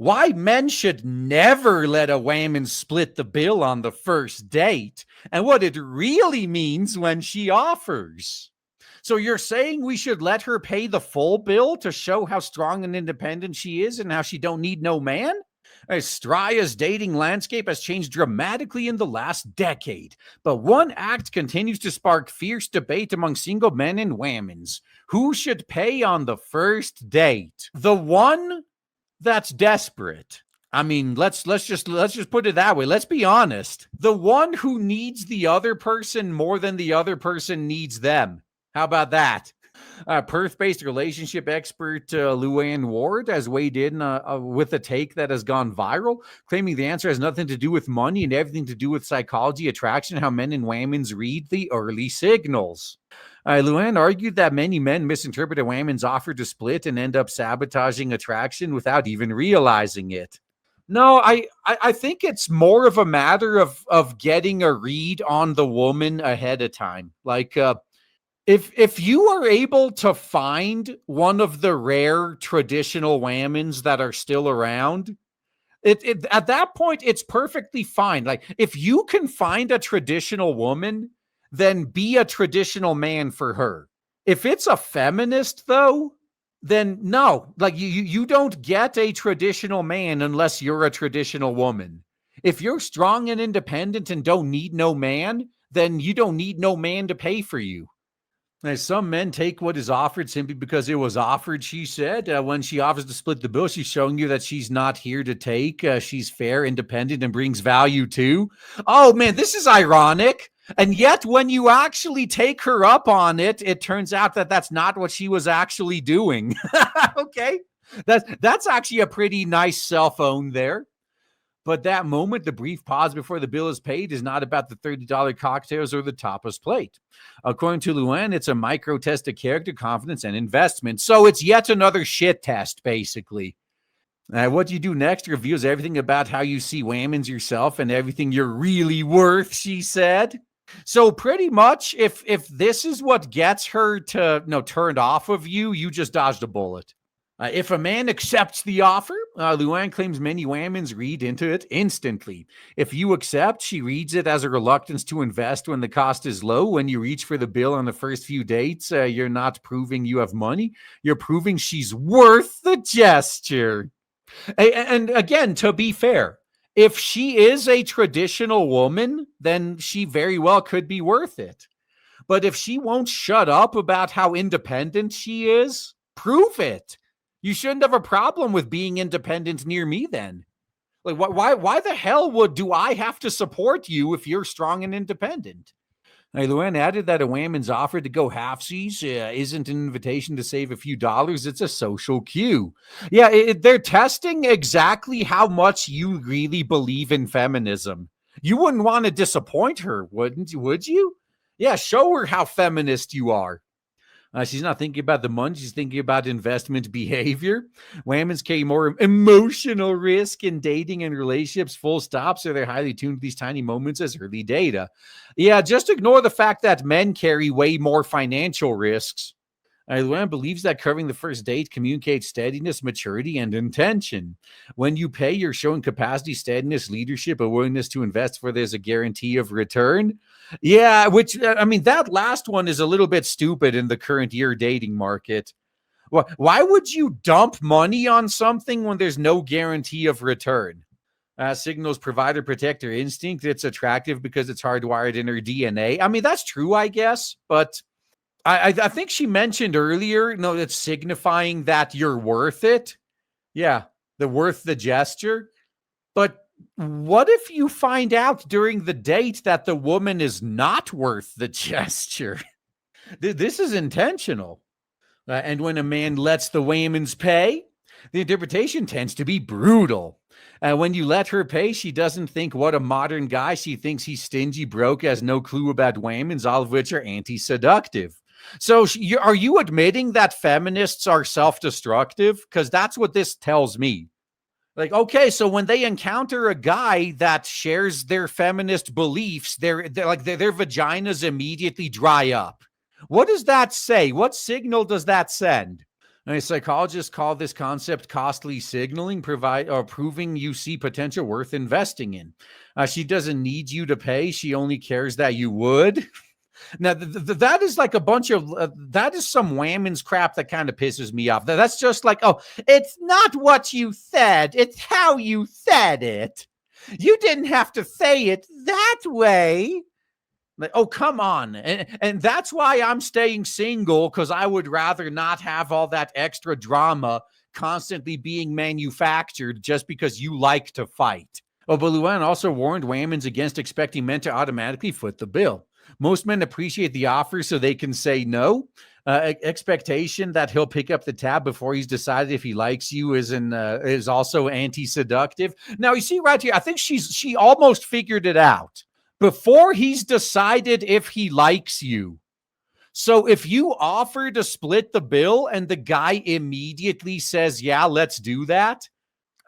why men should never let a woman split the bill on the first date, and what it really means when she offers. So you're saying we should let her pay the full bill to show how strong and independent she is and how she don't need no man? Straya's dating landscape has changed dramatically in the last decade, but one act continues to spark fierce debate among single men and women's. Who should pay on the first date? The one that's desperate. I mean, let's just put it that way. Let's be honest. The one who needs the other person more than the other person needs them. How about that? Perth-based relationship expert Luann Ward has weighed in with a take that has gone viral, claiming the answer has nothing to do with money and everything to do with psychology, attraction, how men and women read the early signals. Luann argued that many men misinterpret a woman's offer to split and end up sabotaging attraction without even realizing it. No, I think it's more of a matter of getting a read on the woman ahead of time. Like, if you are able to find one of the rare traditional women's that are still around, it at that point, it's perfectly fine. Like, if you can find a traditional woman, then be a traditional man for her. If it's a feminist, though, then no. Like, you don't get a traditional man unless you're a traditional woman. If you're strong and independent and don't need no man, then you don't need no man to pay for you. Now, some men take what is offered simply because it was offered, she said. When she offers to split the bill, she's showing you that she's not here to take. She's fair, independent, and brings value too. Oh, man, this is ironic. And yet, when you actually take her up on it, it turns out that that's not what she was actually doing. Okay? That's actually a pretty nice cell phone there. But that moment, the brief pause before the bill is paid, is not about the $30 cocktails or the tapas plate. According to Luann, it's a micro test of character, confidence, and investment. So it's yet another shit test, basically. What you do next reveals everything about how you see women's yourself and everything you're really worth, she said. So pretty much, if this is what gets her to turned off of you, you just dodged a bullet. If a man accepts the offer, Luann claims many women read into it instantly. If you accept, she reads it as a reluctance to invest when the cost is low. When you reach for the bill on the first few dates, you're not proving you have money. You're proving she's worth the gesture. And again, to be fair, if she is a traditional woman, then she very well could be worth it. But if she won't shut up about how independent she is, prove it. You shouldn't have a problem with being independent near me then. Like, why the hell do I have to support you if you're strong and independent? Now, Luann added that a woman's offer to go halfsies isn't an invitation to save a few dollars. It's a social cue. Yeah, they're testing exactly how much you really believe in feminism. You wouldn't want to disappoint her, would you? Yeah, show her how feminist you are. She's not thinking about the money. She's thinking about investment behavior. Women's carry more emotional risk in dating and relationships, full stop. So they're highly tuned to these tiny moments as early data. Yeah, just ignore the fact that men carry way more financial risks. Luann believes that covering the first date communicates steadiness, maturity, and intention. When you pay, you're showing capacity, steadiness, leadership, a willingness to invest where there's a guarantee of return. Yeah, which, I mean, that last one is a little bit stupid in the current year dating market. Why would you dump money on something when there's no guarantee of return? Signals provider protector instinct. It's attractive because it's hardwired in her DNA. I mean, that's true, I guess, but I think she mentioned earlier, it's signifying that you're worth it. Yeah, worth the gesture. But what if you find out during the date that the woman is not worth the gesture? This is intentional. And when a man lets the women's pay, the interpretation tends to be brutal. When you let her pay, she doesn't think, what a modern guy. She thinks he's stingy, broke, has no clue about women's, all of which are anti-seductive. So are you admitting that feminists are self-destructive? Because that's what this tells me. Like, okay, so when they encounter a guy that shares their feminist beliefs, their vaginas immediately dry up. What does that say? What signal does that send? Psychologists call this concept costly signaling, proving you see potential worth investing in. She doesn't need you to pay. She only cares that you would. Now, that is like a bunch of, that is some whammons crap that kind of pisses me off. That's just like, oh, it's not what you said. It's how you said it. You didn't have to say it that way. Like, oh, come on. And that's why I'm staying single, because I would rather not have all that extra drama constantly being manufactured just because you like to fight. Oh, but Luan also warned whammons against expecting men to automatically foot the bill. Most men appreciate the offer so they can say no. Expectation that he'll pick up the tab before he's decided if he likes you is also anti-seductive. Now, you see right here, I think she almost figured it out before he's decided if he likes you. So if you offer to split the bill and the guy immediately says, yeah, let's do that,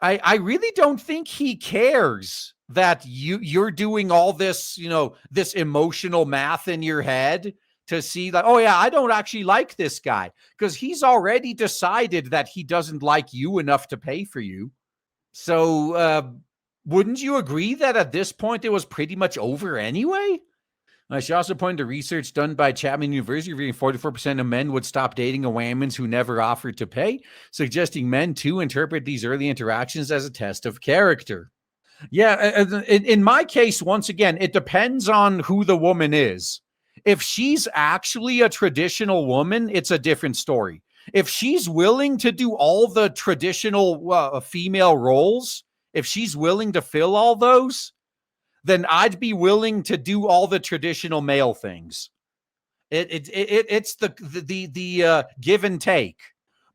I really don't think he cares that you're doing all this, this emotional math in your head to see like, oh yeah, I don't actually like this guy, because he's already decided that he doesn't like you enough to pay for you. So wouldn't you agree that at this point it was pretty much over anyway? She also pointed to research done by Chapman University, revealing 44% of men would stop dating a whammons who never offered to pay, suggesting men too interpret these early interactions as a test of character. Yeah, in my case, once again, it depends on who the woman is. If she's actually a traditional woman, it's a different story. If she's willing to do all the traditional female roles, if she's willing to fill all those, then I'd be willing to do all the traditional male things. It's the give and take.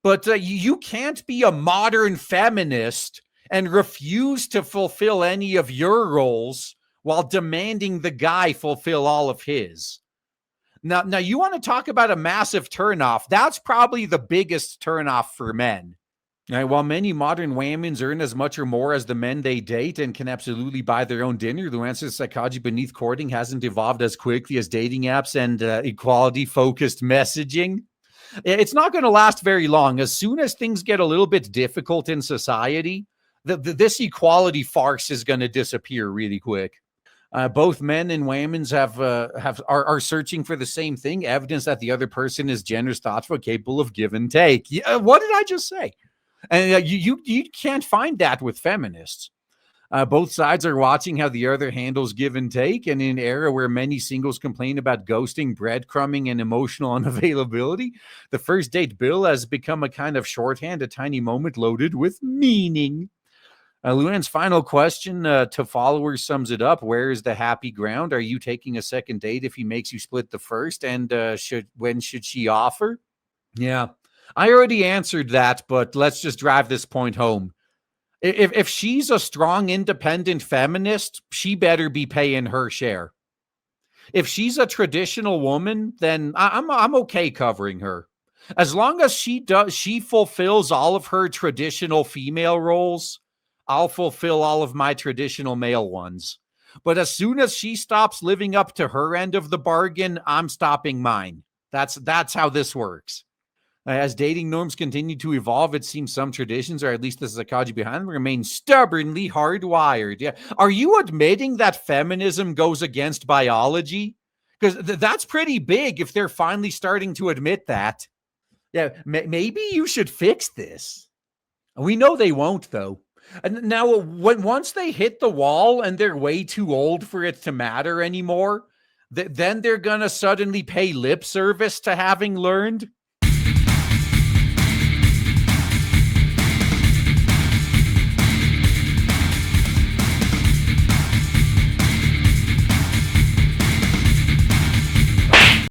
But you can't be a modern feminist and refuse to fulfill any of your roles while demanding the guy fulfill all of his. Now you want to talk about a massive turnoff? That's probably the biggest turnoff for men. Right, while many modern whammons earn as much or more as the men they date and can absolutely buy their own dinner, the answer to psychology beneath courting hasn't evolved as quickly as dating apps and equality-focused messaging. It's not going to last very long. As soon as things get a little bit difficult in society, this equality farce is going to disappear really quick. Both men and whammons are searching for the same thing: evidence that the other person is generous, thoughtful, capable of give and take. What did I just say? And you can't find that with feminists. Both sides are watching how the other handles give and take. And in an era where many singles complain about ghosting, breadcrumbing, and emotional unavailability, the first date bill has become a kind of shorthand, a tiny moment loaded with meaning. Luann's final question to followers sums it up. Where is the happy ground? Are you taking a second date if he makes you split the first? And when should she offer? Yeah. I already answered that, but let's just drive this point home. If she's a strong, independent feminist, she better be paying her share. If she's a traditional woman, then I'm okay covering her. As long as she fulfills all of her traditional female roles, I'll fulfill all of my traditional male ones. But as soon as she stops living up to her end of the bargain, I'm stopping mine. That's how this works. As dating norms continue to evolve, it seems some traditions, or at least the psychology behind them, remain stubbornly hardwired. Yeah. Are you admitting that feminism goes against biology? Because that's pretty big if they're finally starting to admit that. Yeah, maybe you should fix this. We know they won't, though. And now, once they hit the wall and they're way too old for it to matter anymore, then they're going to suddenly pay lip service to having learned.